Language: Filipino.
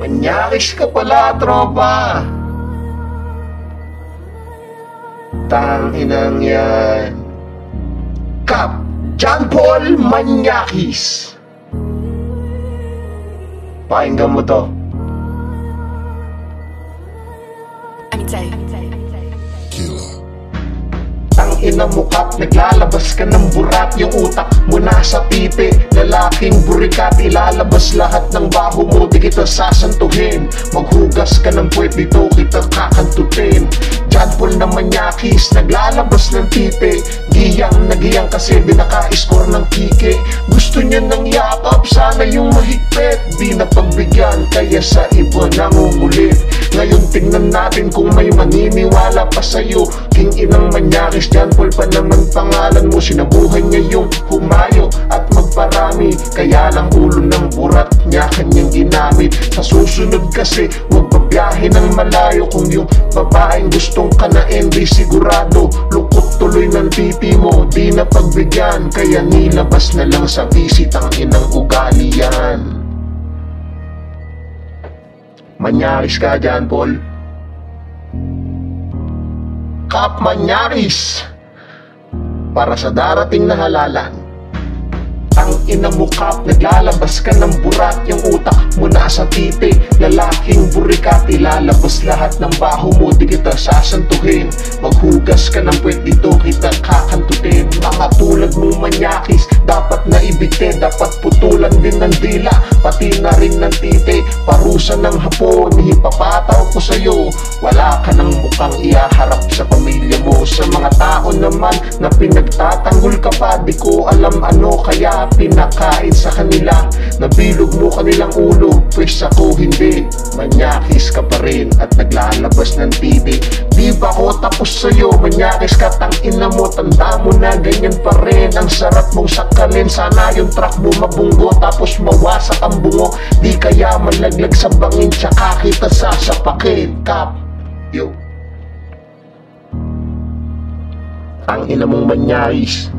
Manyakis ka pala, tropa. Tanginang yan. Kap, John Paul Manyakis. Pakinggan mo to. Tangina mo Kap, naglalabas ka ng burat. Yung utak mo nasa pipi. Lalaking burikat, ilalabas lahat ng baho mo. Di kita sasantuhin. Maghugas ka ng puwet, dito kita kakantutin. John Paul na Manyakis, naglalabas ng pipi. Giyang nagiyang kasi binaka-score ng kike. Gusto niya ng yakap, sana yung mahigpit. Di na pagbigyan, kaya sa iba nangungulit. Ngayon tingnan natin kung may maniniwala pa sa'yo. King inang Manyakis, John Paul pa naman pangalan mo. Sinabuhay niya yung humayo at magparami. Kaya lang ulo ng burat niya kanyang ginamit. Sa susunod kasi, huwag babiyahe ng malayo. Kung yung babaeng gustong kanain, di sigurado. Lukot tuloy ng pipi mo, di na pagbigyan. Kaya nilabas na lang sa visitang inang ugali yan. Manyakis ka, John Paul. Kap Manyakis, para sa darating na halalan. Ang ina mo Kap, naglalabas ka ng burat. Yung utak mo nasa pipi. Lalaking burikat, ilalabas lahat ng baho mo. Di kita sasantuhin. Maghugas ka ng puwet, dito kita kakantutin. Mga tulad mo Manyakis, dapat na ibigte. Dapat putulan din ng dila, pati na rin ng titi. Parusa ng hapon, hipapataw ko sa'yo. Wala ka ng mukhang ihaharap sa pamilya mo. Sa mga tao naman na pinagtatanggol ka pa, di ko alam ano kaya pinakain sa kanila. Nabilog mo kanilang ulo, pues ako hindi. Manyakis ka pa rin at naglalabas ng TV. Di ba ako tapos sa'yo? Manyakis ka, tangina mo. Tanda mo na ganyan pa rin. Ang sarap mong sakalin. Sana yung truck mo mabunggo, tapos mawasak ang bungo. Di kaya malaglag sa bangin, tsaka kita sasapakin. Kap, yo. Ang ina mong Manyakis.